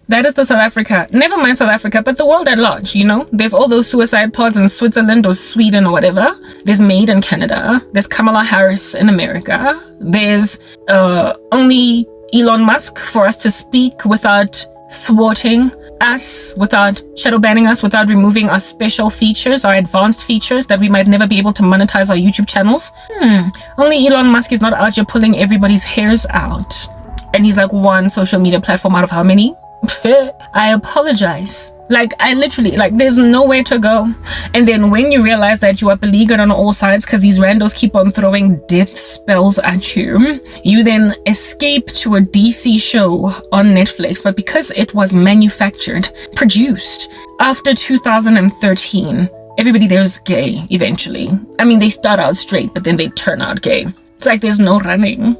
That is the South Africa. Never mind South Africa, but the world at large, you know? There's all those suicide pods in Switzerland or Sweden or whatever. There's Maid in Canada. There's Kamala Harris in America. There's only Elon Musk for us to speak without thwarting us, without shadow banning us, without removing our special features, our advanced features that we might never be able to monetize our YouTube channels. Only Elon Musk is not out here pulling everybody's hairs out. And he's like one social media platform out of how many? I apologize. Like, I literally, like, there's nowhere to go. And then when you realize that you are beleaguered on all sides because these randos keep on throwing death spells at you, you then escape to a DC show on Netflix. But because it was manufactured, produced after 2013, everybody there's gay eventually. I mean, they start out straight, but then they turn out gay. It's like there's no running,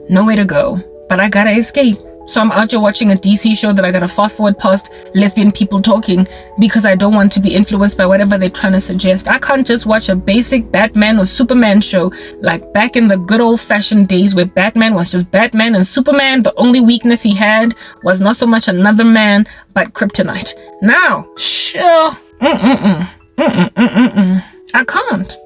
nowhere to go. But I gotta escape. So I'm out here watching a DC show that I gotta fast forward past lesbian people talking because I don't want to be influenced by whatever they're trying to suggest. I can't just watch a basic Batman or Superman show like back in the good old fashioned days where Batman was just Batman and Superman, the only weakness he had was not so much another man, but kryptonite. Now, sure. I can't.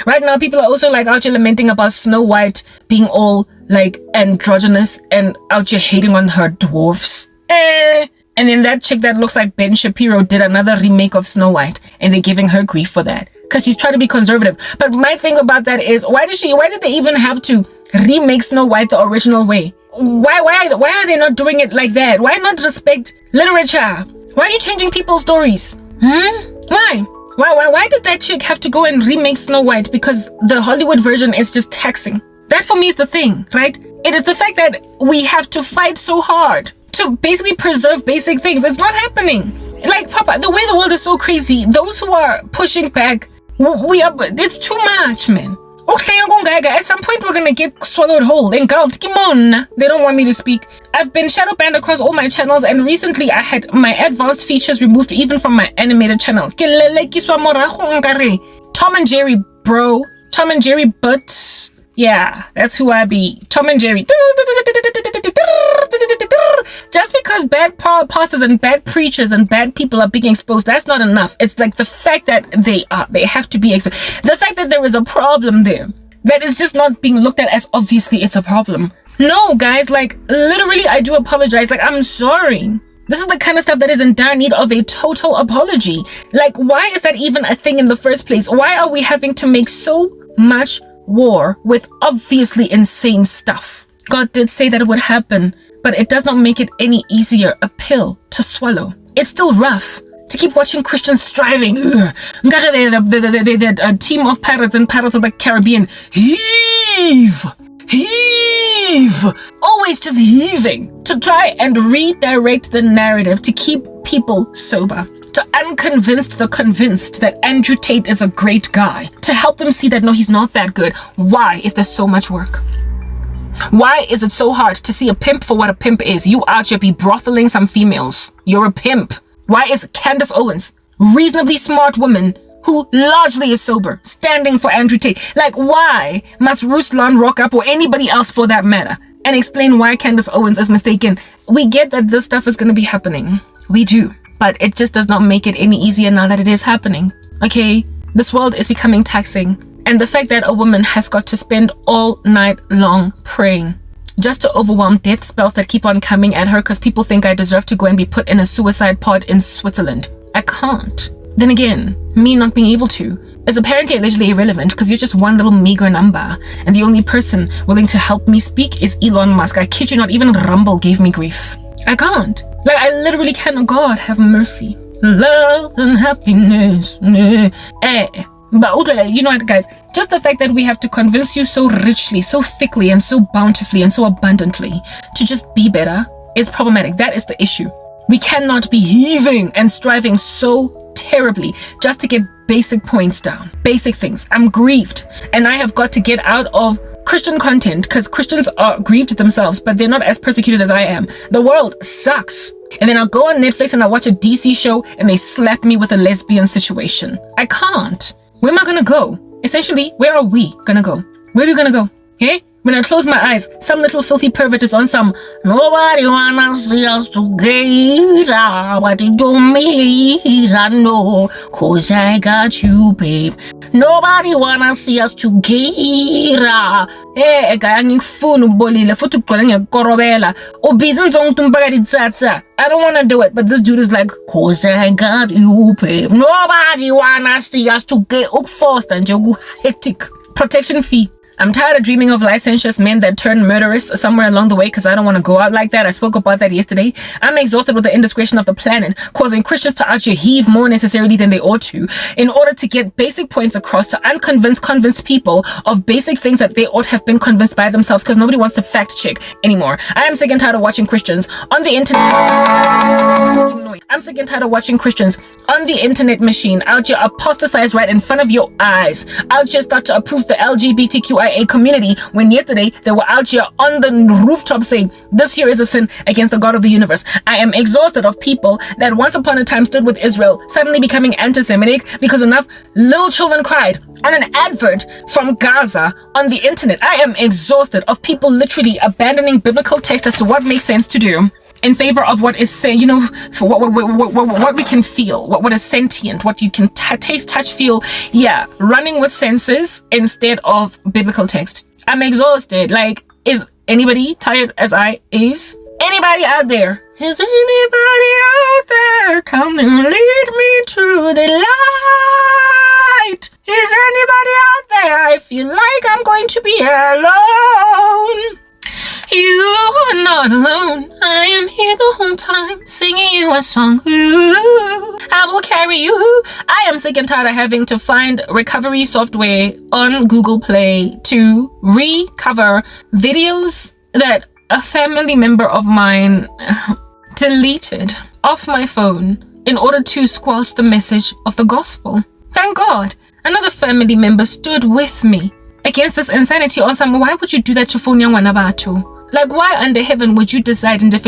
Right now, people are also like out here lamenting about Snow White being all like androgynous and out here hating on her dwarfs. And then that chick that looks like Ben Shapiro did another remake of Snow White, and they're giving her grief for that because she's trying to be conservative. But my thing about that is, why did they even have to remake Snow White the original way? Why are they not doing it like that? Why not respect literature? Why are you changing people's stories? Why did that chick have to go and remake Snow White? Because the Hollywood version is just taxing. That for me is the thing, right? It is the fact that we have to fight so hard to basically preserve basic things. It's not happening. Like, Papa, the way the world is so crazy, those who are pushing back, it's too much, man. At some point we're gonna get swallowed whole, engulfed. Come on, they don't want me to speak. I've been shadow banned across all my channels, and recently I had my advanced features removed even from my animated channel. Tom and Jerry, bro. Tom and Jerry, but yeah, that's who I be. Tom and Jerry. Just because bad pastors and bad preachers and bad people are being exposed, that's not enough. It's like the fact that they have to be exposed. The fact that there is a problem there that is just not being looked at as obviously it's a problem. No, guys, like literally, I do apologize. Like, I'm sorry. This is the kind of stuff that is in dire need of a total apology. Like, why is that even a thing in the first place? Why are we having to make so much war with obviously insane stuff? God did say that it would happen, but it does not make it any easier a pill to swallow. It's still rough to keep watching Christians striving. The team of pirates and Pirates of the Caribbean. Heave! Always just heaving to try and redirect the narrative to keep people sober. To unconvince the convinced that Andrew Tate is a great guy. To help them see that no, he's not that good. Why is there so much work? Why is it so hard to see a pimp for what a pimp is? You out here be brotheling some females. You're a pimp. Why is Candace Owens, reasonably smart woman who largely is sober, standing for Andrew Tate? Like, why must Ruslan rock up, or anybody else for that matter, and explain why Candace Owens is mistaken? We get that this stuff is going to be happening. We do. But it just does not make it any easier now that it is happening. Okay? This world is becoming taxing. And the fact that a woman has got to spend all night long praying just to overwhelm death spells that keep on coming at her because people think I deserve to go and be put in a suicide pod in Switzerland. I can't. Then again, me not being able to is apparently allegedly irrelevant because you're just one little meager number. And the only person willing to help me speak is Elon Musk. I kid you not, even Rumble gave me grief. I can't. Like, I literally cannot. God, have mercy. Love and happiness. But you know what, guys? Just the fact that we have to convince you so richly, so thickly, and so bountifully, and so abundantly to just be better is problematic. That is the issue. We cannot be heaving and striving so terribly just to get basic points down. Basic things. I'm grieved. And I have got to get out of Christian content because Christians are grieved themselves, but they're not as persecuted as I am. The world sucks. And then I'll go on Netflix and I'll watch a DC show and they slap me with a lesbian situation. I can't. Where am I gonna go? Essentially, where are we gonna go? Where are we gonna go? Okay? When I close my eyes, some little filthy pervert is on some nobody wanna see us together, but it don't matter, no, cause I got you, babe. Nobody wanna see us together. Eh, kaya ngikufuna ubolile futhi ugqoke ngekorobela. Ubhizi ngizongitumpa kaditsatsa. I don't wanna do it, but this dude is like, cause I got you, babe. Nobody wanna see us together. Ukforced nje hectic. Protection fee. I'm tired of dreaming of licentious men that turn murderous somewhere along the way because I don't want to go out like that. I spoke about that yesterday. I'm exhausted with the indiscretion of the planet, causing Christians to actually heave more necessarily than they ought to in order to get basic points across to convinced people of basic things that they ought have been convinced by themselves because nobody wants to fact check anymore. I am sick and tired of watching Christians on the internet. I'm sick and tired of watching Christians on the internet machine out here apostatize right in front of your eyes, out here start to approve the LGBTQIA community when yesterday they were out here on the rooftop saying this here is a sin against the God of the universe. I am exhausted of people that once upon a time stood with Israel suddenly becoming anti-Semitic because enough little children cried on an advert from Gaza on the internet. I am exhausted of people literally abandoning biblical text as to what makes sense to do in favor of what is saying, you know, for what we can feel, what is sentient, what you can taste, touch, feel. Yeah, running with senses instead of biblical text. I'm exhausted. Like, is anybody tired as I is? Anybody out there? Is anybody out there? Come and lead me to the light. Is anybody out there? I feel like I'm going to be alone. You are not alone. I am here the whole time, singing you a song. Ooh, I will carry you. I am sick and tired of having to find recovery software on Google Play to recover videos that a family member of mine deleted off my phone in order to squelch the message of the gospel. Thank God, another family member stood with me against this insanity on some. Why would you do that to phone Hlongwane batho? Like, why under heaven would you decide and delete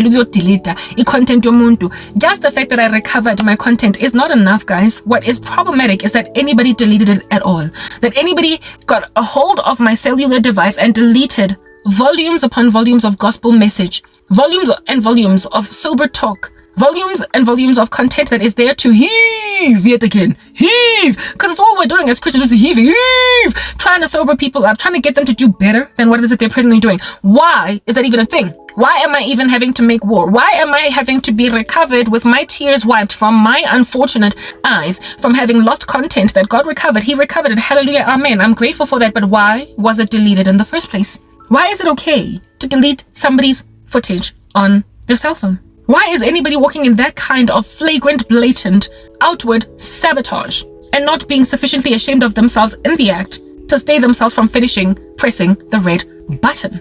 the content yomuntu? Just the fact that I recovered my content is not enough, guys. What is problematic is that anybody deleted it at all. That anybody got a hold of my cellular device and deleted volumes upon volumes of gospel message, volumes and volumes of sober talk, volumes and volumes of content that is there to heave yet again. Heave! Because it's all we're doing as Christians is heaving. Heave! Trying to sober people up, trying to get them to do better than what it is that they're presently doing. Why is that even a thing? Why am I even having to make war? Why am I having to be recovered with my tears wiped from my unfortunate eyes from having lost content that God recovered? He recovered it. Hallelujah. Amen. I'm grateful for that. But why was it deleted in the first place? Why is it okay to delete somebody's footage on their cell phone? Why is anybody walking in that kind of flagrant, blatant, outward sabotage and not being sufficiently ashamed of themselves in the act to stay themselves from pressing the red button?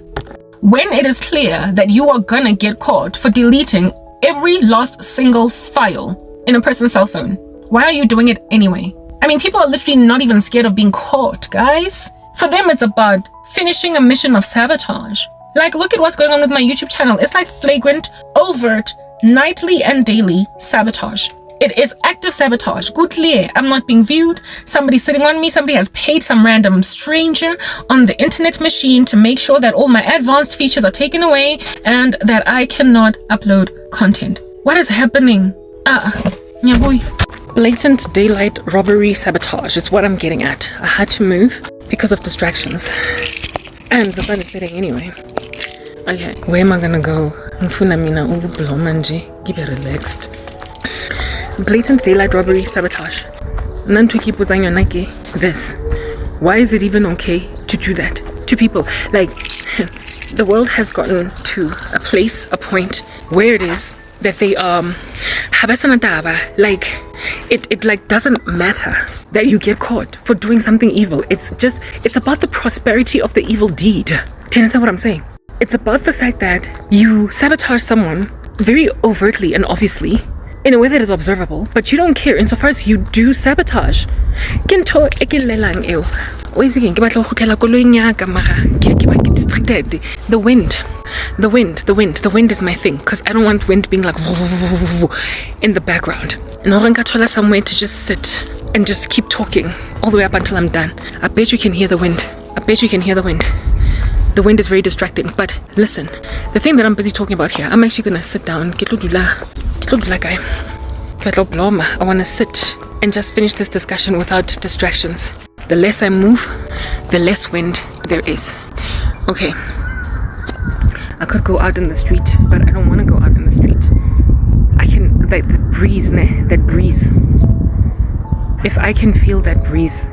When it is clear that you are gonna get caught for deleting every last single file in a person's cell phone, why are you doing it anyway? I mean, people are literally not even scared of being caught, guys. For them, it's about finishing a mission of sabotage. Like, look at what's going on with my YouTube channel. It's like flagrant, overt, nightly and daily sabotage. It is active sabotage. Good clear. I'm not being viewed. Somebody's sitting on me. Somebody has paid some random stranger on the internet machine to make sure that all my advanced features are taken away and that I cannot upload content. What is happening? Yeah, boy. Blatant daylight robbery sabotage is what I'm getting at. I had to move because of distractions. And the sun is setting anyway. Okay, where am I gonna go? Ngifuna mina ukubloma nje, keep it relaxed. Blatant daylight robbery sabotage. This. Why is it even okay to do that to people? Like, the world has gotten to a place, a point where it is that they like it like doesn't matter that you get caught for doing something evil. It's about the prosperity of the evil deed. Do you understand what I'm saying? It's about the fact that you sabotage someone very overtly and obviously in a way that is observable, but you don't care insofar as you do sabotage. The wind is my thing, because I don't want wind being like in the background. And somewhere to just sit and just keep talking all the way up until I'm done. I bet you can hear the wind. The wind is very distracting. But listen, the thing that I'm busy talking about here, I'm actually gonna sit down. I wanna sit and just finish this discussion without distractions. The less I move, the less wind there is. Okay. I could go out in the street, but I don't want to go out in the street. I can, like, the breeze, that breeze. If I can feel that breeze,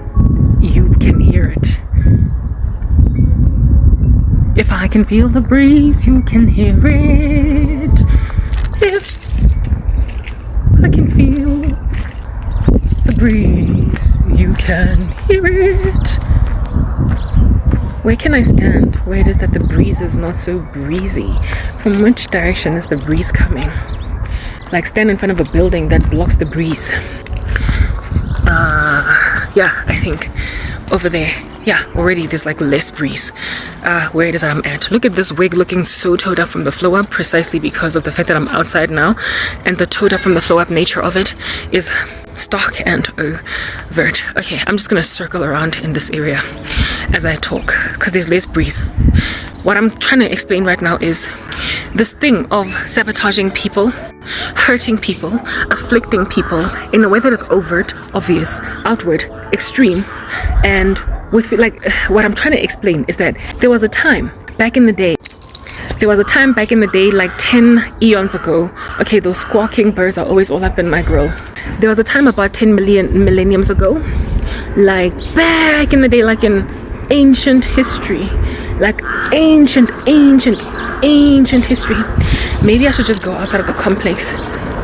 you can hear it. If I can feel the breeze, you can hear it. If I can feel the breeze, you can hear it. Where can I stand? Where it is that the breeze is not so breezy? From which direction is the breeze coming? Like, stand in front of a building that blocks the breeze. Yeah, I think over there. Yeah, already there's like less breeze where it is that I'm at. Look at this wig looking so towed up from the flow up, precisely because of the fact that I'm outside now, and the towed up from the flow up nature of it is stark and overt. Okay, I'm just gonna circle around in this area as I talk because there's less breeze. What I'm trying to explain right now is this thing of sabotaging people, hurting people, afflicting people in a way that is overt, obvious, outward, extreme. And with, like, what I'm trying to explain is that there was a time back in the day, like 10 eons ago. Okay, those squawking birds are always all up in my grill. There was a time about 10 million millenniums ago, like back in the day, like in ancient history, like ancient history. Maybe I should just go outside of the complex.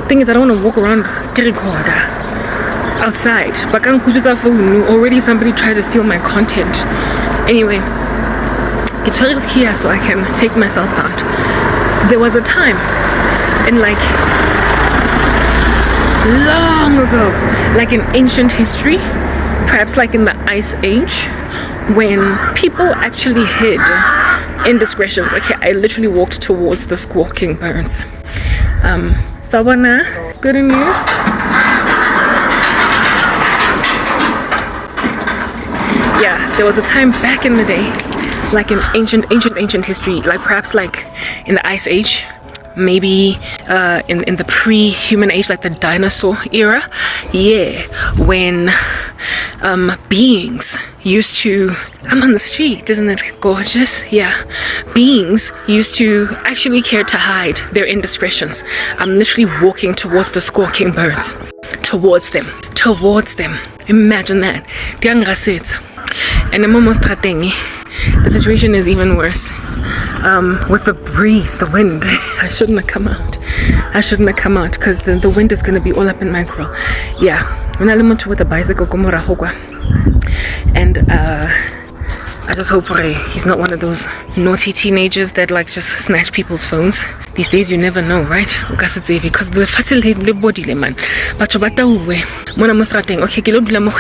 Thing is, I don't want to walk around outside. Already somebody tried to steal my content. Anyway, it's here so I can take myself out. There was a time in, like, long ago, like in ancient history, perhaps like in the Ice Age, when people actually hid indiscretions. Okay, I literally walked towards the squawking birds. Sawana, good in you? Yeah, there was a time back in the day, like in ancient history, like perhaps like in the Ice Age, maybe in the pre-human age, like the dinosaur era. Yeah, when beings used to, I'm on the street, isn't it gorgeous? Yeah, beings used to actually care to hide their indiscretions. I'm literally walking towards the squawking birds, towards them. Imagine that. And the situation is even worse. With the breeze, the wind. I shouldn't have come out because the wind is going to be all up in my grill. Yeah, when I went with a bicycle, and I just hope he's not one of those naughty teenagers that like just snatch people's phones. These days you never know, right? Because the facility body man. But when I'm starting, okay,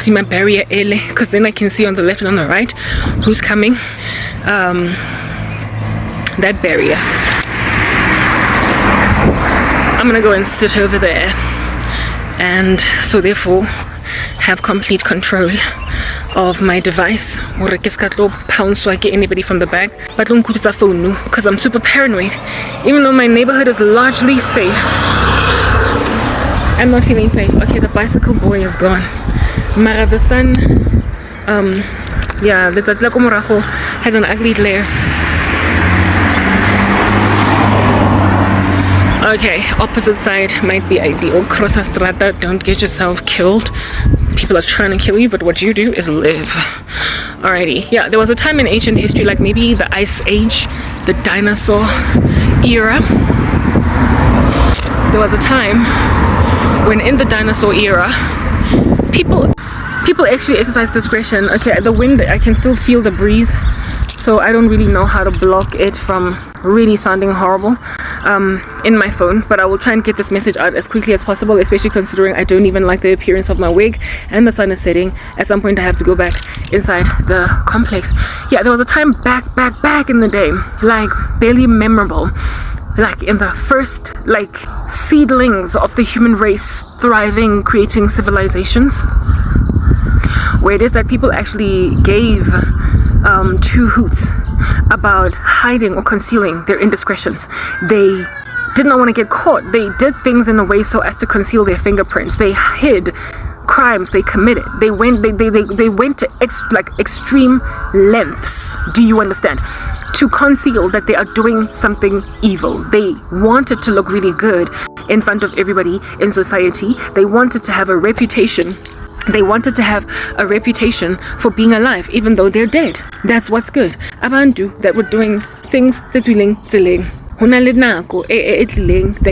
my barrier because then I can see on the left and on the right who's coming. That barrier. I'm gonna go and sit over there, and so therefore have complete control of my device. Pounds so I get anybody from the back. But don't put it phone because I'm super paranoid. Even though my neighborhood is largely safe, I'm not feeling safe. Okay, the bicycle boy is gone. Mara, the sun, yeah, the has an ugly glare. Okay, opposite side might be ideal. Cross a strata, don't get yourself killed. People are trying to kill you, but what you do is live. Alrighty, yeah, there was a time in ancient history, like maybe the Ice Age, the dinosaur era. There was a time when in the dinosaur era, people actually exercise discretion. Okay, the wind, I can still feel the breeze, so I don't really know how to block it from really sounding horrible in my phone, but I will try and get this message out as quickly as possible, especially considering I don't even like the appearance of my wig and the sun is setting. At some point I have to go back inside the complex. Yeah, there was a time back in the day, like barely memorable, like in the first like seedlings of the human race thriving, creating civilizations, where it is that people actually gave two hoots about hiding or concealing their indiscretions. They did not want to get caught. They did things in a way so as to conceal their fingerprints. They hid crimes they committed. They went to extreme lengths. Do you understand? To conceal that they are doing something evil. They wanted to look really good in front of everybody in society. They wanted to have a reputation. They wanted to have a reputation for being alive, even though they're dead. That's what's good. Abantu that were doing things that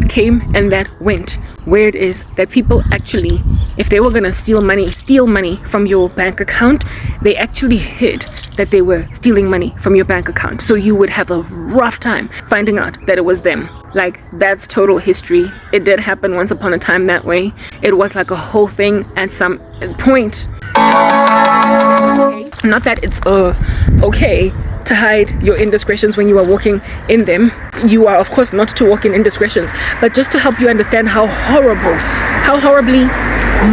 came and that went. Where it is that people actually, if they were gonna steal money from your bank account, they actually hid that they were stealing money from your bank account, so you would have a rough time finding out that it was them. Like, that's total history. It did happen once upon a time that way. It was like a whole thing at some point. Not that it's okay to hide your indiscretions when you are walking in them. You are, of course, not to walk in indiscretions, but just to help you understand how horribly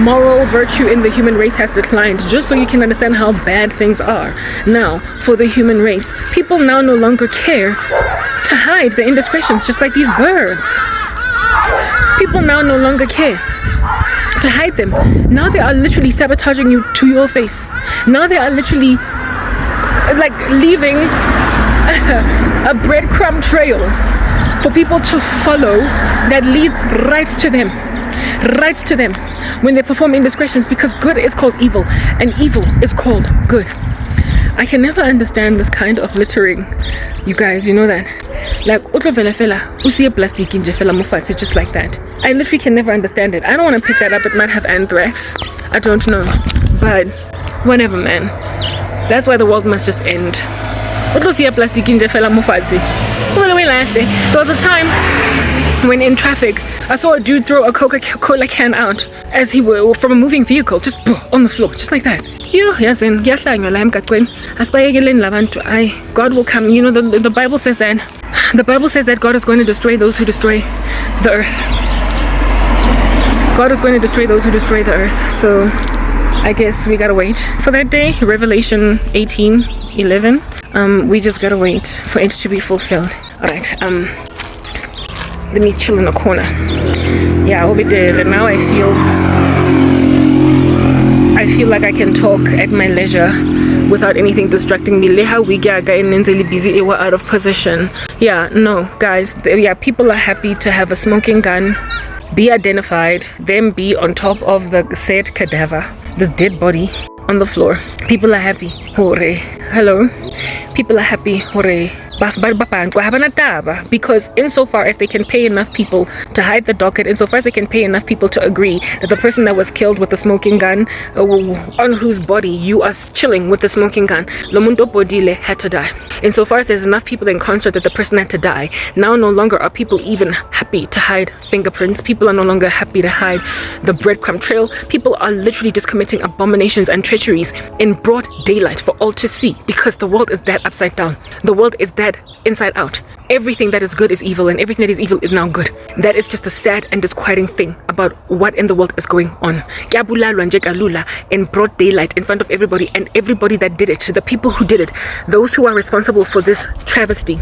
moral virtue in the human race has declined, just so you can understand how bad things are now for the human race. People now no longer care to hide the indiscretions, just like these birds. People now no longer care to hide them. Now they are literally sabotaging you to your face. Now they are literally like leaving a breadcrumb trail for people to follow that leads right to them when they perform indiscretions, because good is called evil and evil is called good. I can never understand this kind of littering, you guys. You know that, like, just like that. I literally can never understand it. I don't want to pick that up. It might have anthrax, I don't know, but whatever, man. That's why the world must just end. There was a time when in traffic I saw a dude throw a Coca-Cola can out as he were from a moving vehicle, just on the floor, just like that. God will come. You know, the Bible says that. The Bible says that God is going to destroy those who destroy the earth. God is going to destroy those who destroy the earth. So I guess we gotta wait for that day. Revelation 18:11. We just gotta wait for it to be fulfilled. Alright, let me chill in the corner. Yeah, I hope it did. And now I feel like I can talk at my leisure without anything distracting me. Leha wigaga and busy out of position. Yeah, no, guys. Yeah, people are happy to have a smoking gun, be identified, then be on top of the said cadaver, this dead body on the floor. People are happy. Hooray. Hello. People are happy. Hooray. Because insofar as they can pay enough people to hide the docket, insofar as they can pay enough people to agree that the person that was killed with the smoking gun, on whose body you are chilling with the smoking gun, Lomundo Bodile had to die. Insofar as there's enough people in concert that the person had to die, now no longer are people even happy to hide fingerprints. People are no longer happy to hide the breadcrumb trail. People are literally just committing abominations and treacheries in broad daylight for all to see, because the world is that upside down. The world is that inside out. Everything that is good is evil, and everything that is evil is now good. That is just a sad and disquieting thing about what in the world is going on. In broad daylight in front of everybody, and everybody that did it, the people who did it, those who are responsible for this travesty,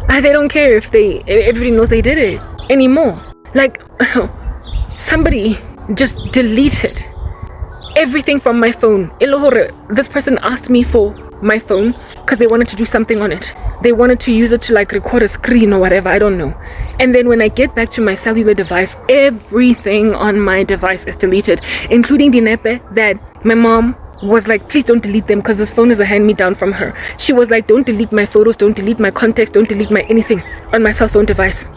they don't care if everybody knows they did it anymore. Like, somebody just deleted everything from my phone. This person asked me for my phone because they wanted to do something on it. They wanted to use it to like record a screen or whatever, I don't know. And then when I get back to my cellular device, everything on my device is deleted, including the nepe that my mom was like, please don't delete them because this phone is a hand-me-down from her. She was like, don't delete my photos, don't delete my contacts, don't delete my anything on my cell phone device,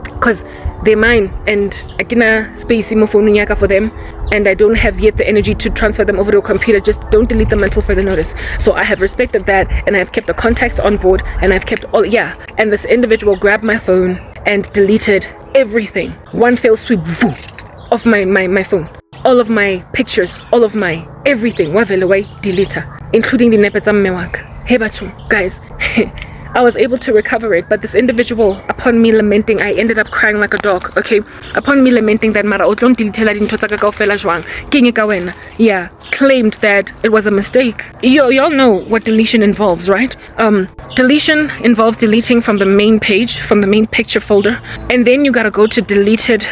because they're mine and I can space in my phone for them, and I don't have yet the energy to transfer them over to a computer. Just don't delete them until further notice. So I have respected that, and I've kept the contacts on board, and I've kept all, and this individual grabbed my phone and deleted everything, one fell swoop of my phone, all of my pictures, all of my everything, wavele away, delete, including the nepets mewak. Hey batu, guys, I was able to recover it. But this individual, upon me lamenting, I ended up crying like a dog, okay? Upon me lamenting that, yeah, claimed that it was a mistake. Y'all know what deletion involves, right? Deletion involves deleting from the main page, from the main picture folder, and then you gotta go to deleted,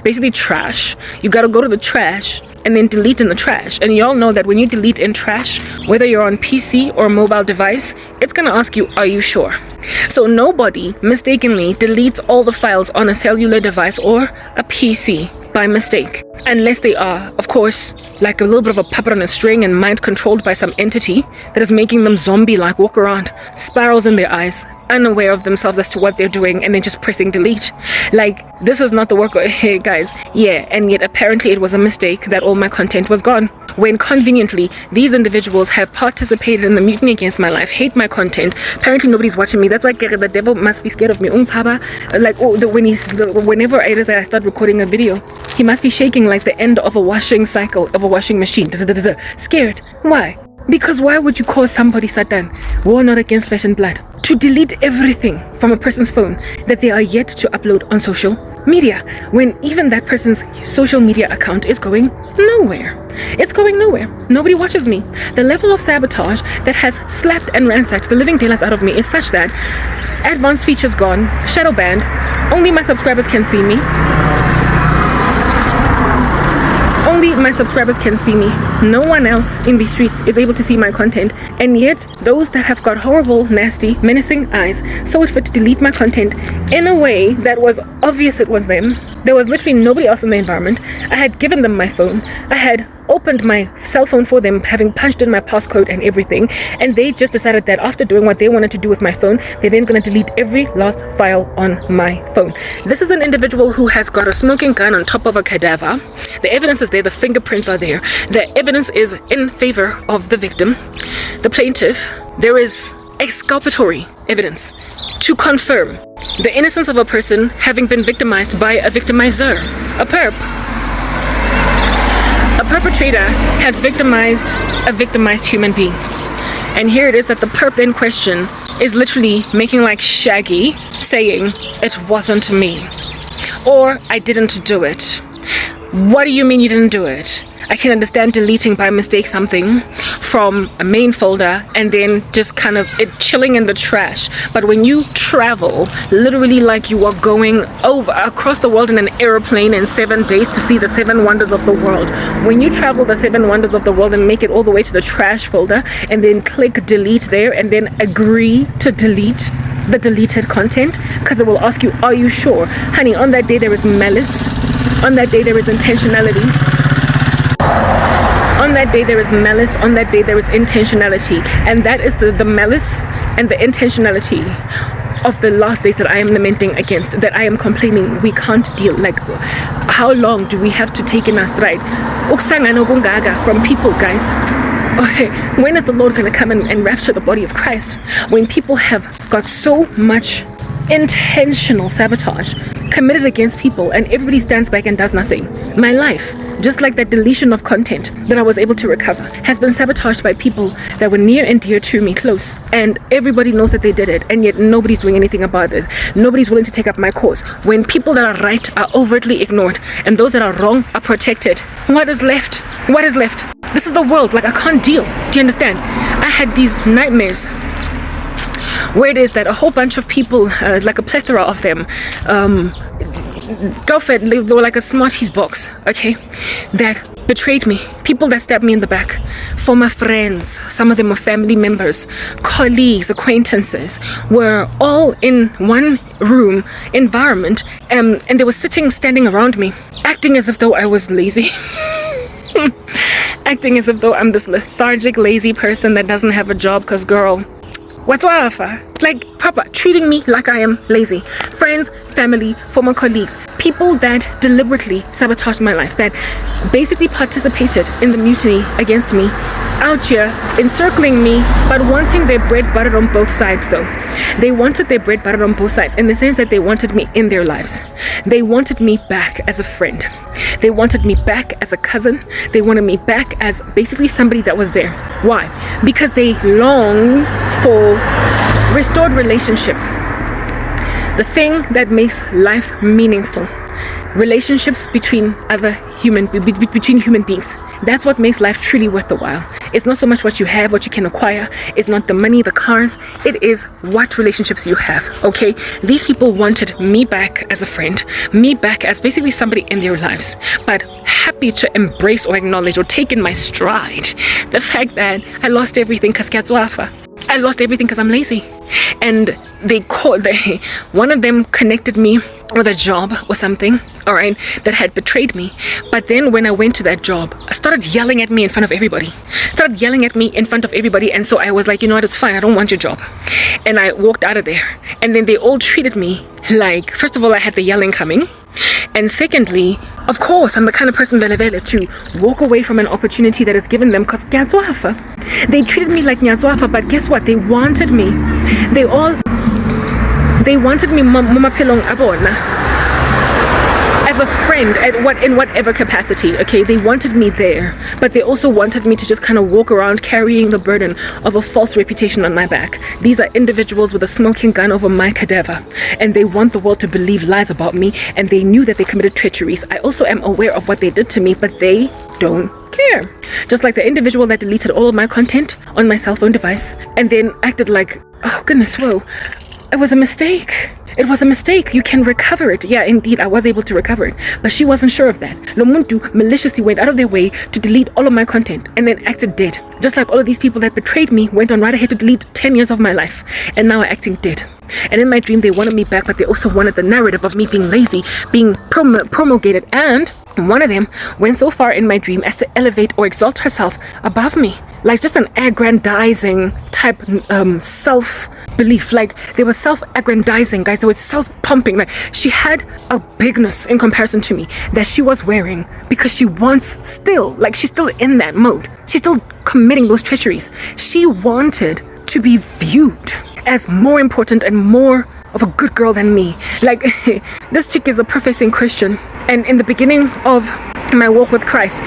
basically trash. You gotta go to the trash and then delete in the trash. And y'all know that when you delete in trash, whether you're on PC or mobile device, it's gonna ask you, are you sure? So nobody mistakenly deletes all the files on a cellular device or a PC by mistake, unless they are, of course, like a little bit of a puppet on a string and mind controlled by some entity that is making them zombie-like walk around, spirals in their eyes, unaware of themselves as to what they're doing, and then just pressing delete. Like, this is not the work. Hey guys, yeah, and yet apparently it was a mistake that all my content was gone, when conveniently these individuals have participated in the mutiny against my life, hate my content. Apparently nobody's watching me. That's why the devil must be scared of me. Like, whenever I start recording a video, he must be shaking like the end of a washing cycle of a washing machine. Scared. Why? Because why would you cause somebody, Satan, war not against flesh and blood, to delete everything from a person's phone that they are yet to upload on social media, when even that person's social media account is going nowhere? It's going nowhere. Nobody watches me. The level of sabotage that has slapped and ransacked the living daylights out of me is such that advanced features gone, shadow banned, only my subscribers can see me. Only my subscribers can see me. No one else in the streets is able to see my content. And yet, those that have got horrible, nasty, menacing eyes saw it fit to delete my content in a way that was obvious it was them. There was literally nobody else in the environment. I had given them my phone. I had opened my cell phone for them, having punched in my passcode and everything, and they just decided that after doing what they wanted to do with my phone, they're then going to delete every last file on my phone. This is an individual who has got a smoking gun on top of a cadaver. The evidence is there, the fingerprints are there, the evidence is in favor of the victim, the plaintiff. There is exculpatory evidence to confirm the innocence of a person having been victimized by a victimizer, a perp. A perpetrator has victimized a victimized human being. And here it is that the perp in question is literally making like Shaggy, saying, it wasn't me. Or, I didn't do it. What do you mean you didn't do it? I can understand deleting by mistake something from a main folder and then just kind of it chilling in the trash. But when you travel, literally like you are going over across the world in an airplane in 7 days to see the 7 wonders of the world. When you travel the 7 wonders of the world and make it all the way to the trash folder and then click delete there and then agree to delete the deleted content, because it will ask you, are you sure? Honey, on that day there is malice. On that day there is intentionality. On that day there is malice, on that day there is intentionality, and that is the malice and the intentionality of the last days that I am lamenting against, that I am complaining we can't deal. Like, how long do we have to take in our stride? From people, guys. Okay, when is the Lord going to come and rapture the body of Christ? When people have got so much intentional sabotage committed against people and everybody stands back and does nothing. My life, just like that deletion of content that I was able to recover, has been sabotaged by people that were near and dear to me, close, and everybody knows that they did it, and yet nobody's doing anything about it. Nobody's willing to take up my cause. When people that are right are overtly ignored and those that are wrong are protected, what is left? What is left? This is the world. Like, I can't deal. Do you understand? I had these nightmares where it is that a whole bunch of people, like a plethora of them, they were like a Smarties box, okay, that betrayed me. People that stabbed me in the back, former friends, some of them were family members, colleagues, acquaintances, were all in one room environment, and they were standing around me, acting as if though I was lazy. Acting as if though I'm this lethargic, lazy person that doesn't have a job, because girl, whatsoever, like proper, treating me like I am lazy. Friends, family, former colleagues, people that deliberately sabotaged my life, that basically participated in the mutiny against me, out here encircling me, but wanting their bread buttered on both sides though. They wanted their bread buttered on both sides in the sense that they wanted me in their lives. They wanted me back as a friend. They wanted me back as a cousin. They wanted me back as basically somebody that was there. Why? Because they long for Restored relationship. The thing that makes life meaningful. Relationships between human beings. That's what makes life truly worth the while. It's not so much what you have, what you can acquire. It's not the money, the cars. It is what relationships you have, okay? These people wanted me back as a friend, me back as basically somebody in their lives, but happy to embrace or acknowledge or take in my stride the fact that I lost everything because I lost everything because I'm lazy. And one of them connected me with a job or something, all right, that had betrayed me. But then when I went to that job, I started yelling at me in front of everybody. And so I was like, you know what, it's fine, I don't want your job. And I walked out of there. And then they all treated me like, first of all, I had the yelling coming. And secondly, of course, I'm the kind of person to walk away from an opportunity that is given them because they treated me like nyazwafa, but guess what? They wanted me. They wanted me mama pelong abona as a friend in whatever capacity, okay? They wanted me there, but they also wanted me to just kind of walk around carrying the burden of a false reputation on my back. These are individuals with a smoking gun over my cadaver, and they want the world to believe lies about me, and they knew that they committed treacheries. I also am aware of what they did to me, but they don't care. Just like the individual that deleted all of my content on my cell phone device and then acted like, oh goodness, whoa, it was a mistake. It was a mistake. You can recover it. Yeah, indeed, I was able to recover it. But she wasn't sure of that. Lomuntu maliciously went out of their way to delete all of my content and then acted dead. Just like all of these people that betrayed me went on right ahead to delete 10 years of my life and now are acting dead. And in my dream, they wanted me back, but they also wanted the narrative of me being lazy, being promulgated. And one of them went so far in my dream as to elevate or exalt herself above me, like just an aggrandizing type self-belief. Like they were self-aggrandizing, guys. They were self-pumping. Like she had a bigness in comparison to me that she was wearing because she wants still, like she's still in that mode. She's still committing those treacheries. She wanted to be viewed as more important and more of a good girl than me. Like this chick is a professing Christian, and in the beginning of my walk with Christ,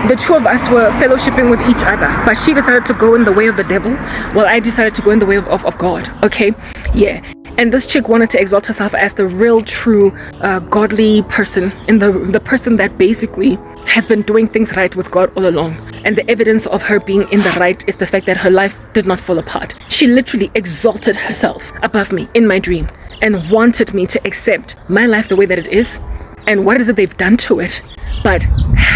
the two of us were fellowshipping with each other, but she decided to go in the way of the devil while I decided to go in the way of God. Okay, yeah. And this chick wanted to exalt herself as the real true godly person, and the person that basically has been doing things right with God all along. And the evidence of her being in the right is the fact that her life did not fall apart. She literally exalted herself above me in my dream and wanted me to accept my life the way that it is and what is it they've done to it. But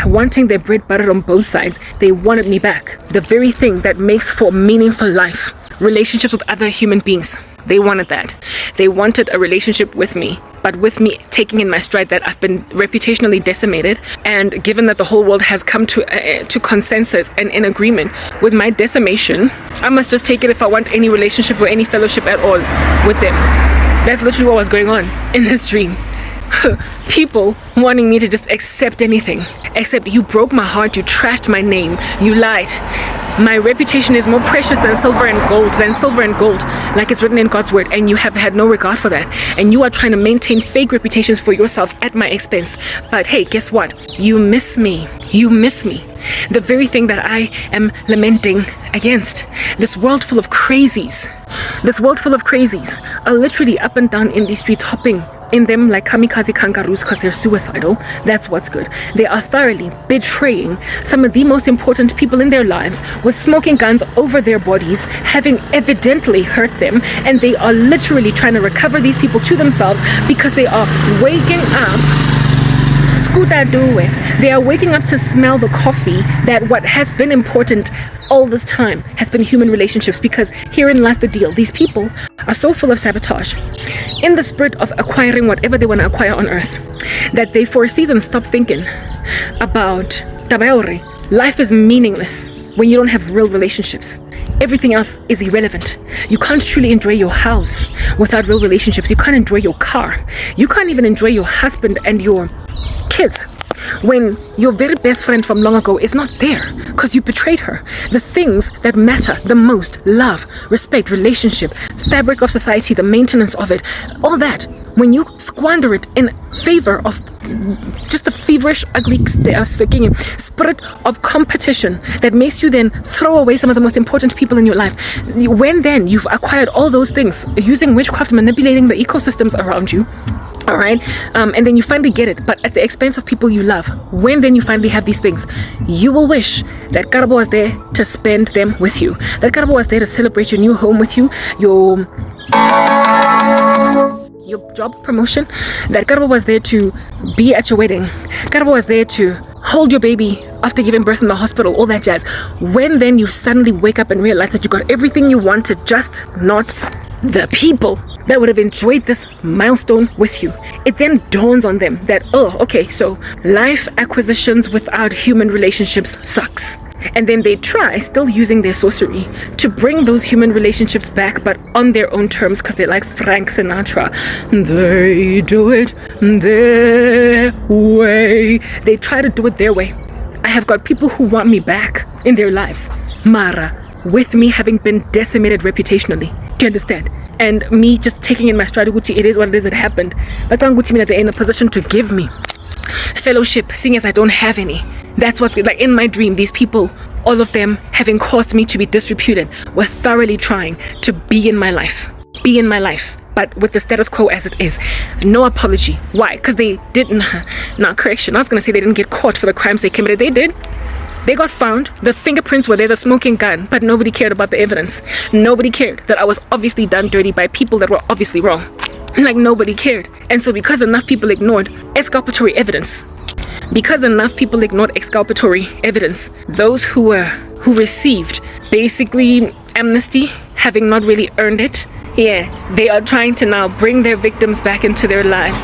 wanting their bread buttered on both sides, they wanted me back. The very thing that makes for meaningful life, relationships with other human beings. They wanted that. They wanted a relationship with me, but with me taking in my stride that I've been reputationally decimated. And given that the whole world has come to consensus and in agreement with my decimation, I must just take it if I want any relationship or any fellowship at all with them. That's literally what was going on in this dream. People wanting me to just accept anything, except you broke my heart, you trashed my name, you lied. My reputation is more precious than silver and gold, like it's written in God's word, and you have had no regard for that. And you are trying to maintain fake reputations for yourself at my expense. But hey, guess what? You miss me. You miss me. The very thing that I am lamenting against. This world full of crazies. This world full of crazies are literally up and down in these streets, hopping in them like kamikaze kangaroos because they're suicidal. That's what's good. They are thoroughly betraying some of the most important people in their lives with smoking guns over their bodies, having evidently hurt them, and they are literally trying to recover these people to themselves because they are waking up. They are waking up to smell the coffee that what has been important all this time has been human relationships, because herein lies the deal. These people are so full of sabotage in the spirit of acquiring whatever they want to acquire on earth that they for a season stop thinking about tabaore. Life is meaningless when you don't have real relationships. Everything else is irrelevant. You can't truly enjoy your house without real relationships. You can't enjoy your car. You can't even enjoy your husband and your kids when your very best friend from long ago is not there because you betrayed her. The things that matter the most, love, respect, relationship, fabric of society, the maintenance of it, all that when you squander it in favor of just a feverish, ugly spirit of competition that makes you then throw away some of the most important people in your life, when then you've acquired all those things using witchcraft, manipulating the ecosystems around you, all right, and then you finally get it, but at the expense of people you love, when then you finally have these things, you will wish that Karabo was there to spend them with you, that Karabo was there to celebrate your new home with you, your job promotion, that Karabo was there to be at your wedding, Karabo was there to hold your baby after giving birth in the hospital, all that jazz. When then you suddenly wake up and realize that you got everything you wanted, just not the people that would have enjoyed this milestone with you, it then dawns on them that, oh, okay, so life acquisitions without human relationships sucks. And then they try, still using their sorcery, to bring those human relationships back, but on their own terms, because they're like Frank Sinatra. They do it their way. They try to do it their way. I have got people who want me back in their lives, Mara, with me having been decimated reputationally. Do you understand? And me just taking in my strategy, it is what it is that happened. But that they're in a position to give me fellowship, seeing as I don't have any. That's what's like in my dream. These people, all of them having caused me to be disreputed, were thoroughly trying to be in my life, but with the status quo as it is. No apology. Why? Because they didn't, not correction. I was going to say they didn't get caught for the crimes they committed. They did. They got found. The fingerprints were there, the smoking gun, but nobody cared about the evidence. Nobody cared that I was obviously done dirty by people that were obviously wrong. Like nobody cared. And so because enough people ignored exculpatory evidence, those who received basically amnesty, having not really earned it, they are trying to now bring their victims back into their lives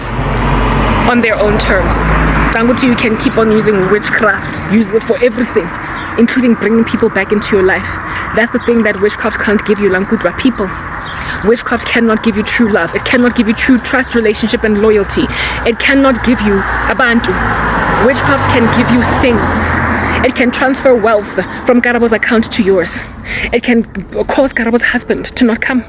on their own terms. Tangutu, you can keep on using witchcraft, use it for everything, including bringing people back into your life. That's the thing that witchcraft can't give you, Lankudra people. Witchcraft cannot give you true love. It cannot give you true trust, relationship, and loyalty. It cannot give you abantu. Witchcraft can give you things. It can transfer wealth from Karabo's account to yours. It can cause Karabo's husband to not come.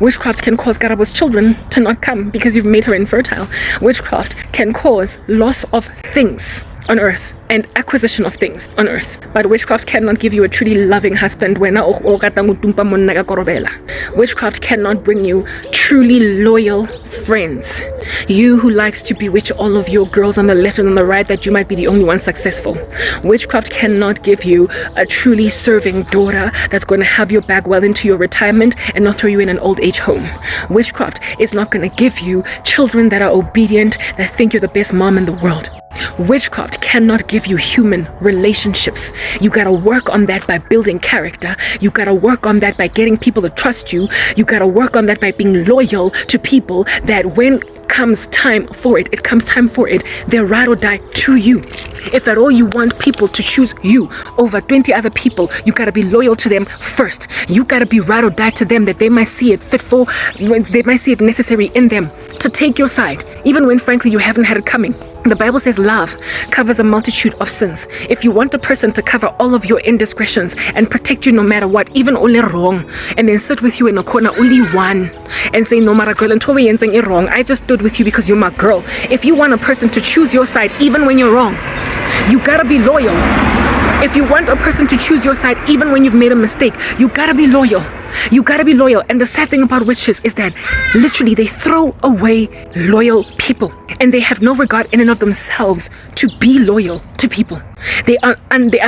Witchcraft can cause Karabo's children to not come because you've made her infertile. Witchcraft can cause loss of things on earth and acquisition of things on earth. But witchcraft cannot give you a truly loving husband. Witchcraft cannot bring you truly loyal friends. You who likes to bewitch all of your girls on the left and on the right that you might be the only one successful. Witchcraft cannot give you a truly serving daughter that's going to have your back well into your retirement and not throw you in an old age home. Witchcraft is not going to give you children that are obedient, that think you're the best mom in the world. Witchcraft cannot give you human relationships. You gotta work on that by building character. You gotta work on that by getting people to trust you. You gotta work on that by being loyal to people that when comes time for it, they're ride or die to you. If at all you want people to choose you over 20 other people, you gotta be loyal to them first. You gotta be ride or die to them, that they might see it they might see it necessary in them to take your side, even when frankly you haven't had it coming. The Bible says love covers a multitude of sins. If you want a person to cover all of your indiscretions and protect you no matter what, even only wrong, and then sit with you in a corner only one and say, no matter girl, until we ain't wrong, I just stood with you because you're my girl. If you want a person to choose your side even when you're wrong, you gotta be loyal. If you want a person to choose your side even when you've made a mistake, you gotta be loyal. You gotta be loyal. And the sad thing about witches is that literally they throw away loyal people, and they have no regard in and of themselves to be loyal to people. They are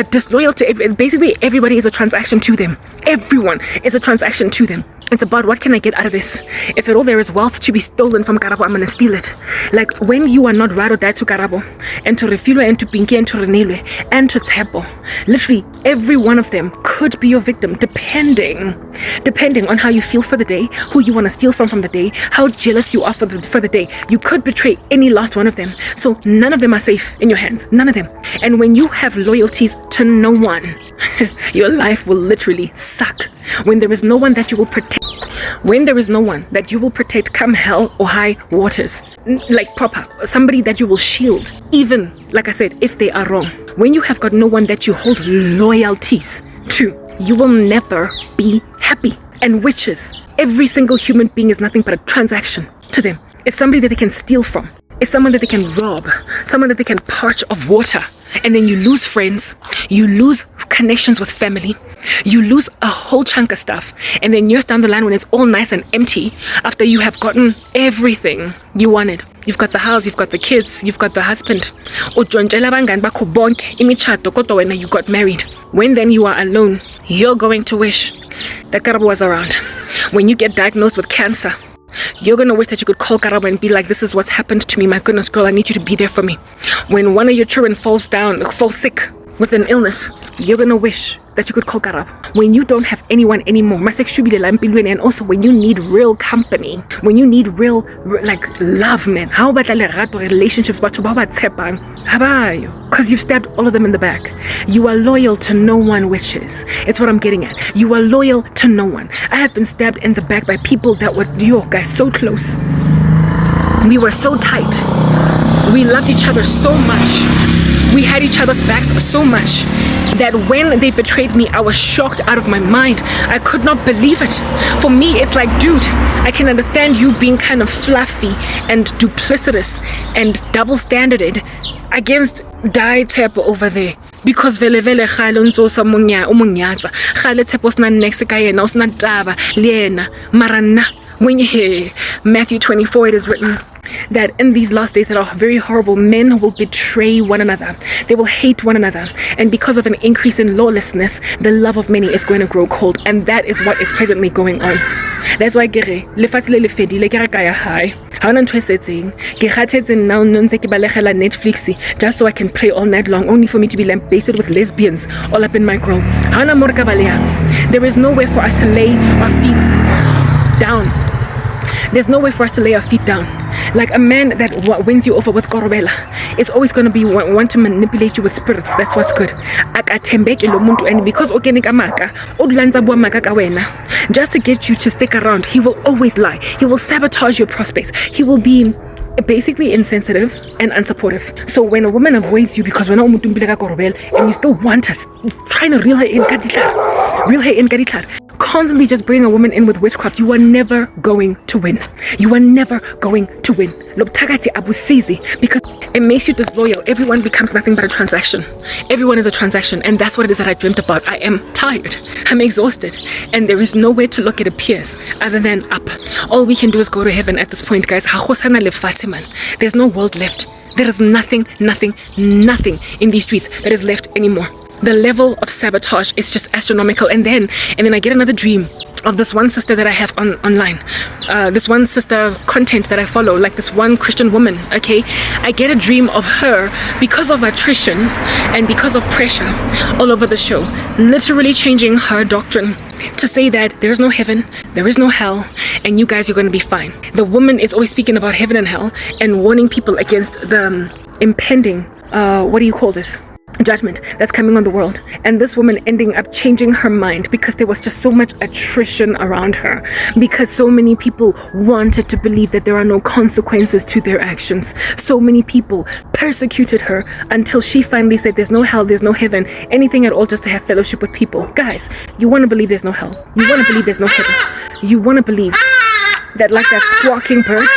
disloyal to basically everybody is a transaction to them. Everyone is a transaction to them. It's about what can I get out of this? If at all there is wealth to be stolen from Karabo, I'm gonna steal it. Like when you are not ride or die to Karabo, and to Refilo, and to Pinky, and to Renelwe, and to Tsepo, literally every one of them could be your victim, depending on how you feel for the day, who you want to steal from the day, how jealous you are for the day. You could betray any last one of them. So none of them are safe in your hands. None of them. And when you have loyalties to no one, your life will literally suck. When there is no one that you will protect, come hell or high waters, like proper, somebody that you will shield, even, like I said, if they are wrong. When you have got no one that you hold loyalties to, you will never be happy. And witches, every single human being is nothing but a transaction to them. It's somebody that they can steal from. It's someone that they can rob, someone that they can parch of water. And then you lose friends, you lose connections with family, you lose a whole chunk of stuff. And then years down the line when it's all nice and empty, after you have gotten everything you wanted. You've got the house, you've got the kids, you've got the husband. You got married. When then you are alone, you're going to wish that Karabo was around. When you get diagnosed with cancer, you're going to wish that you could call Karabo and be like, this is what's happened to me. My goodness, girl, I need you to be there for me. When one of your children falls sick with an illness, you're going to wish that you could call Karabo. When you don't have anyone anymore, and also when you need real company, when you need real like love, man. How about relationships? Because you've stabbed all of them in the back. You are loyal to no one, witches. It's what I'm getting at. You are loyal to no one. I have been stabbed in the back by people that were, guys, so close. We were so tight. We loved each other so much. We had each other's backs so much that when they betrayed me, I was shocked out of my mind. I could not believe it. For me, it's like, dude, I can understand you being kind of fluffy and duplicitous and double-standarded against Die Tepo over there. Because vele khale unzosa umunyatsa khale Tepo sna next ka yena usna taba lena marana. When you hear Matthew 24, it is written that in these last days that are very horrible, men will betray one another. They will hate one another. And because of an increase in lawlessness, the love of many is going to grow cold. And that is what is presently going on. That's why Netflix just so I can play all night long, only for me to be lambasted with lesbians all up in my grill. There is nowhere for us to lay our feet down. There's no way for us to lay our feet down. Like a man that wins you over with korobela is always going to be want to manipulate you with spirits. That's what's good. And because just to get you to stick around, he will always lie. He will sabotage your prospects. He will be basically insensitive and unsupportive. So when a woman avoids you because and you still want us, trying to reel her in, constantly just bring a woman in with witchcraft, you are never going to win. You are never going to win. Because it makes you disloyal. Everyone becomes nothing but a transaction. Everyone is a transaction, and that's what it is that I dreamt about. I am tired. I'm exhausted, and there is nowhere to look, it appears, other than up. All we can do is go to heaven at this point, guys. There's no world left. There is nothing in these streets that is left anymore. The level of sabotage is just astronomical. And then I get another dream of this one sister that I have online, this one sister content that I follow, like this one Christian woman. Okay, I get a dream of her because of attrition and because of pressure all over the show, literally changing her doctrine to say that there's no heaven, there is no hell, and you guys are going to be fine. The woman is always speaking about heaven and hell and warning people against the impending judgment that's coming on the world. And this woman ending up changing her mind because there was just so much attrition around her, because so many people wanted to believe that there are no consequences to their actions. So many people persecuted her until she finally said there's no hell, there's no heaven, anything at all, just to have fellowship with people. Guys, you want to believe there's no hell, you want to believe there's no heaven, you want to believe that, like that squawking bird,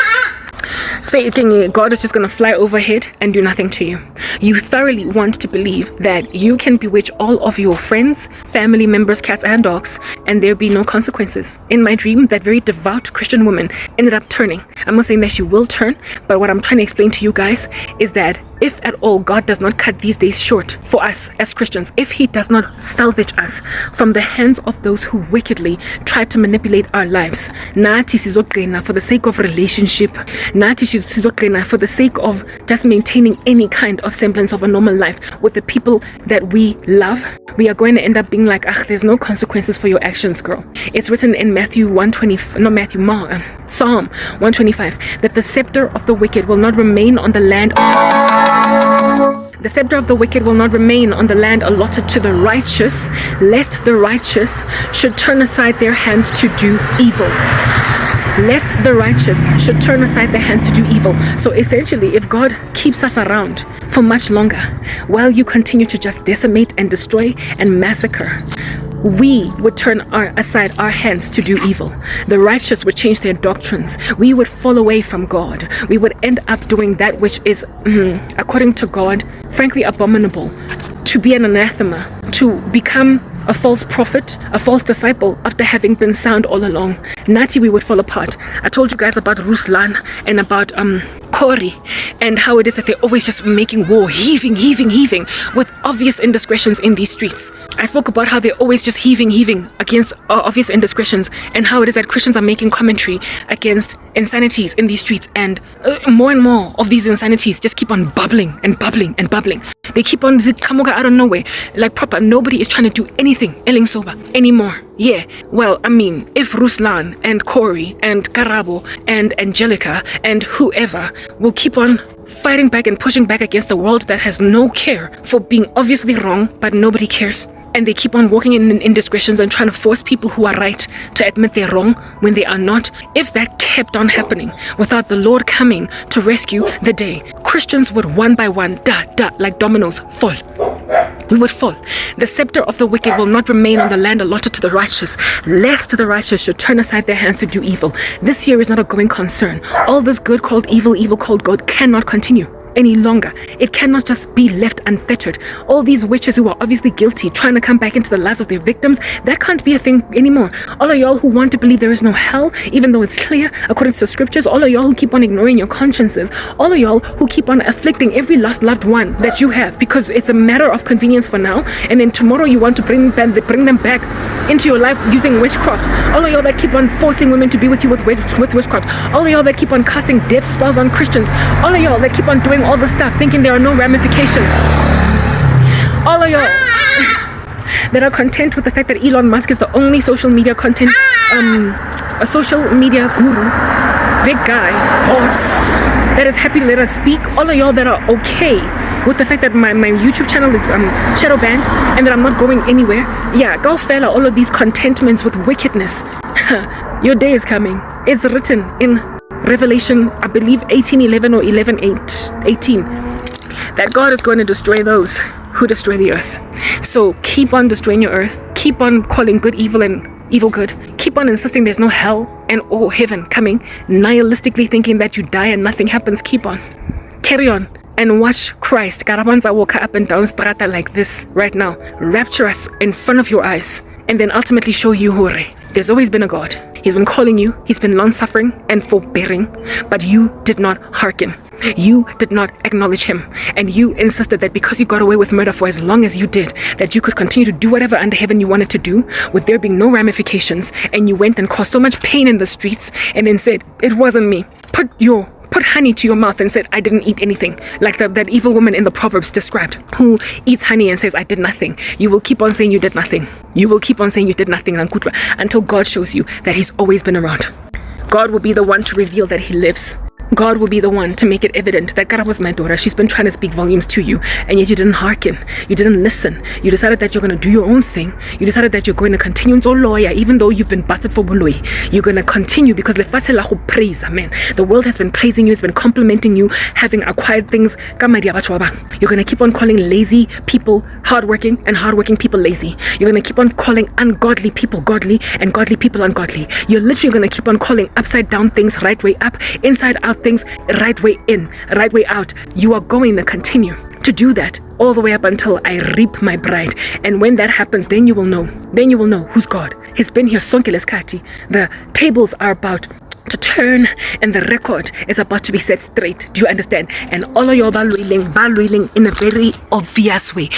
saying God is just going to fly overhead and do nothing to you. You thoroughly want to believe that you can bewitch all of your friends, family members, cats and dogs, and there be no consequences. In my dream, that very devout Christian woman ended up turning. I'm not saying that she will turn, but what I'm trying to explain to you guys is that if at all God does not cut these days short for us as Christians, if he does not salvage us from the hands of those who wickedly try to manipulate our lives, nathi sizogcina for the sake of relationship, nathi sizogcina for the sake of just maintaining any kind of semblance of a normal life with the people that we love, we are going to end up being like, there's no consequences for your actions, girl. It's written in Psalm 125 that the scepter of the wicked will not remain on the land. The scepter of the wicked will not remain on the land allotted to the righteous, lest the righteous should turn aside their hands to do evil. Lest the righteous should turn aside their hands to do evil. So essentially, if God keeps us around for much longer, while you continue to just decimate and destroy and massacre we would turn aside our hands to do evil. The righteous would change their doctrines. We would fall away from God. We would end up doing that which is, according to God, frankly abominable. To be an anathema, to become a false prophet, a false disciple after having been sound all along. Nati, we would fall apart. I told you guys about Ruslan and about Kori and how it is that they're always just making war, heaving with obvious indiscretions in these streets. I spoke about how they're always just heaving against obvious indiscretions, and how it is that Christians are making commentary against insanities in these streets, and more and more of these insanities just keep on bubbling. They keep on kamoga out of nowhere, like proper. Nobody is trying to do anything Eling Soba anymore. Yeah, well, I mean, if Ruslan and Corey and Karabo and Angelica and whoever will keep on fighting back and pushing back against a world that has no care for being obviously wrong, but nobody cares, and they keep on walking in indiscretions and trying to force people who are right to admit they're wrong when they are not. If that kept on happening without the Lord coming to rescue the day, Christians would one by one, like dominoes, fall. We would fall. The scepter of the wicked will not remain on the land allotted to the righteous, lest the righteous should turn aside their hands to do evil. This year is not a going concern. All this good called evil, evil called good cannot continue any longer. It cannot just be left unfettered. All these witches who are obviously guilty, trying to come back into the lives of their victims, that can't be a thing anymore. All of y'all who want to believe there is no hell, even though it's clear according to the scriptures, all of y'all who keep on ignoring your consciences, all of y'all who keep on afflicting every lost loved one that you have because it's a matter of convenience for now, and then tomorrow you want to bring them back into your life using witchcraft. All of y'all that keep on forcing women to be with you with witchcraft. All of y'all that keep on casting death spells on Christians. All of y'all that keep on doing all the stuff thinking there are no ramifications. All of y'all that are content with the fact that Elon Musk is the only social media content, a social media guru, big guy, boss, that is happy to let us speak. All of y'all that are okay with the fact that my YouTube channel is shadow banned and that I'm not going anywhere. Yeah, go fella, all of these contentments with wickedness. Your day is coming. It's written in Revelation, I believe 18:11 or 11:18, that God is going to destroy those who destroy the earth. So keep on destroying your earth. Keep on calling good evil and evil good. Keep on insisting there's no hell and or heaven coming. Nihilistically thinking that you die and nothing happens. Keep on. Carry on. And watch Christ Karabanza walk up and down strata like this right now. Rapture us in front of your eyes. And then ultimately show you Hore. There's always been a God. He's been calling you. He's been long-suffering and forbearing. But you did not hearken. You did not acknowledge him. And you insisted that because you got away with murder for as long as you did, that you could continue to do whatever under heaven you wanted to do, with there being no ramifications. And you went and caused so much pain in the streets and then said, it wasn't me. Put honey to your mouth and said, I didn't eat anything. Like that evil woman in the Proverbs described, who eats honey and says, I did nothing. You will keep on saying you did nothing. You will keep on saying you did nothing, Lankutra, until God shows you that he's always been around. God will be the one to reveal that he lives. God will be the one to make it evident that Karabo's my daughter. She's been trying to speak volumes to you, and yet you didn't hearken. You didn't listen. You decided that you're going to do your own thing. You decided that you're going to continue to lawyer, even though you've been busted for buloi. You're going to continue because praise, amen. The world has been praising you. It's been complimenting you, having acquired things. You're going to keep on calling lazy people hardworking and hardworking people lazy. You're going to keep on calling ungodly people godly and godly people ungodly. You're literally going to keep on calling upside down things right way up, inside out things right way in, right way out. You are going to continue to do that all the way up until I reap my bride. And when that happens, then you will know. Then you will know who's God. He's been here sonke leskati. The tables are about to turn and the record is about to be set straight. Do you understand? And all of your baluiling in a very obvious way.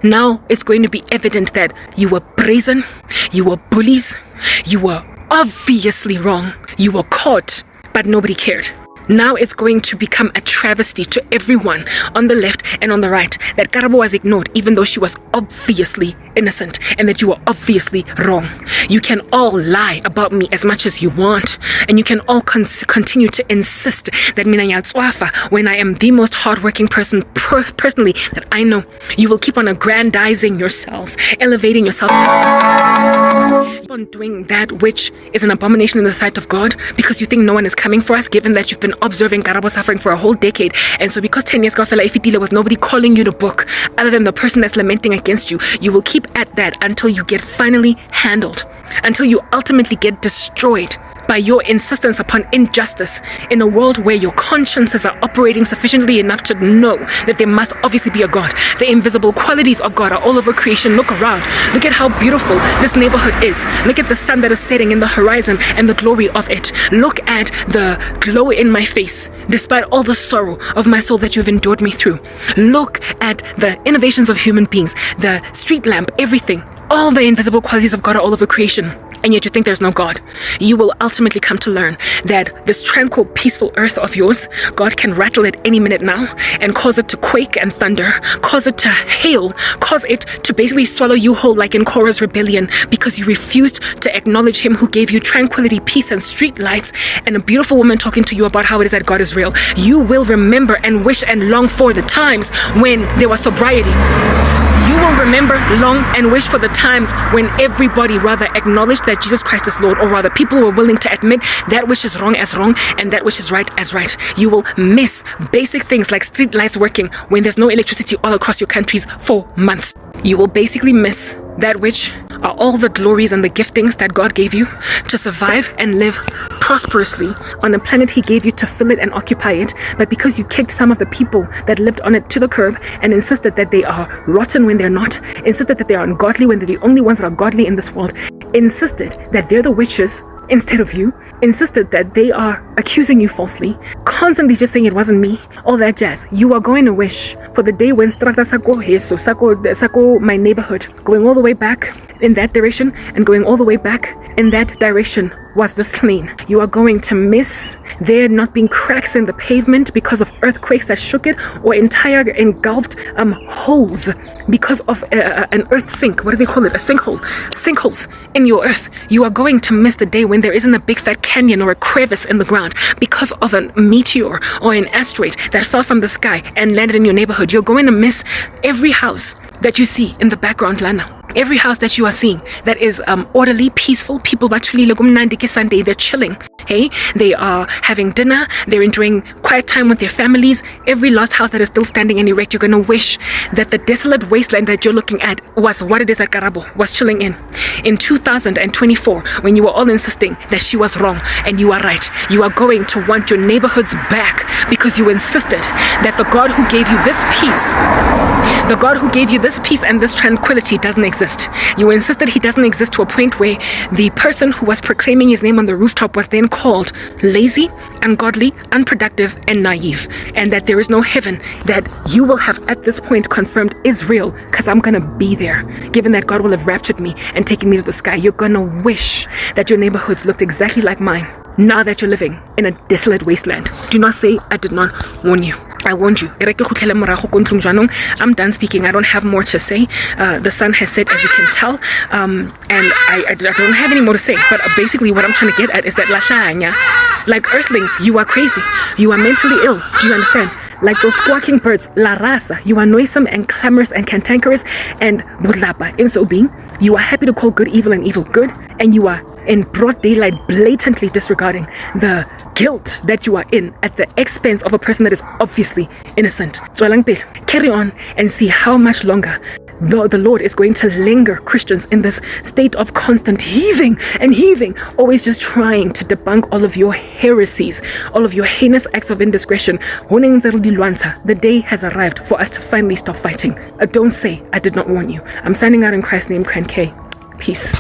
Now it's going to be evident that you were brazen, you were bullies, you were obviously wrong. You were caught, but nobody cared. Now it's going to become a travesty to everyone on the left and on the right that Karabo was ignored, even though she was obviously innocent and that you were obviously wrong. You can all lie about me as much as you want, and you can all continue to insist that when I am the most hardworking person personally that I know. You will keep on aggrandizing yourselves, elevating yourself, keep on doing that which is an abomination in the sight of God because you think no one is coming for us, given that you've been observing Karabo suffering for a whole decade. And so because 10 years ago fella ifitile with nobody calling you to book other than the person that's lamenting against you. You will keep at that until you get finally handled, until you ultimately get destroyed by your insistence upon injustice in a world where your consciences are operating sufficiently enough to know that there must obviously be a God. The invisible qualities of God are all over creation. Look around. Look at how beautiful this neighborhood is. Look at the sun that is setting in the horizon and the glory of it. Look at the glow in my face, despite all the sorrow of my soul that you've endured me through. Look at the innovations of human beings, the street lamp, everything. All the invisible qualities of God are all over creation. And yet you think there's no God. You will ultimately come to learn that this tranquil, peaceful earth of yours, God can rattle it any minute now and cause it to quake and thunder, cause it to hail, cause it to basically swallow you whole like in Korah's rebellion, because you refused to acknowledge him who gave you tranquility, peace, and street lights, and a beautiful woman talking to you about how it is that God is real. You will remember and wish and long for the times when there was sobriety. You will remember, long, and wish for the times when everybody rather acknowledged that Jesus Christ is Lord, or rather people were willing to admit that which is wrong as wrong and that which is right as right. You will miss basic things like street lights working when there's no electricity all across your countries for months. You will basically miss that which are all the glories and the giftings that God gave you to survive and live prosperously on a planet he gave you to fill it and occupy it. But because you kicked some of the people that lived on it to the curb and insisted that they are rotten when they're not, insisted that they are ungodly when they're the only ones that are godly in this world, insisted that they're the witches instead of you, insisted that they are accusing you falsely, constantly just saying it wasn't me, all that jazz. You are going to wish for the day when Strata Sako, my neighborhood, going all the way back in that direction and going all the way back in that direction was this clean. You are going to miss there not being cracks in the pavement because of earthquakes that shook it, or entire engulfed holes because of an earth sink. What do they call it? A sinkhole. Sinkholes in your earth. You are going to miss the day when there isn't a big fat canyon or a crevice in the ground because of a meteor or an asteroid that fell from the sky and landed in your neighborhood. You're going to miss every house that you see in the background, Lana. Every house that you are seeing that is orderly, peaceful, people Sunday, they're chilling. Hey, they are having dinner, they're enjoying quiet time with their families. Every last house that is still standing and erect, you're going to wish that the desolate wasteland that you're looking at was what it is that Karabo was chilling in. In 2024, when you were all insisting that she was wrong and you are right, you are going to want your neighborhoods back because you insisted that the God who gave you this peace and this tranquility doesn't exist. You insisted he doesn't exist to a point where the person who was proclaiming his name on the rooftop was then called lazy, ungodly, unproductive, and naive, and that there is no heaven that you will have at this point confirmed is real, because I'm gonna be there. Given that God will have raptured me and taken me to the sky, you're gonna wish that your neighborhoods looked exactly like mine now that you're living in a desolate wasteland. Do not say I did not warn you. I warned you. I'm done speaking. I don't have more to say. The sun has set, as you can tell, and I don't have any more to say. But basically what I'm trying to get at is that like earthlings, you are crazy. You are mentally ill. Do you understand? Like those squawking birds, La Raza, you are noisome and clamorous and cantankerous and budlapa. In so being, you are happy to call good evil and evil good, and you are in broad daylight blatantly disregarding the guilt that you are in at the expense of a person that is obviously innocent. Carry on and see how much longer the Lord is going to linger Christians in this state of constant heaving and heaving, always just trying to debunk all of your heresies, all of your heinous acts of indiscretion. The day has arrived for us to finally stop fighting. Don't say I did not warn you. I'm signing out in Christ's name, Cran K. Peace.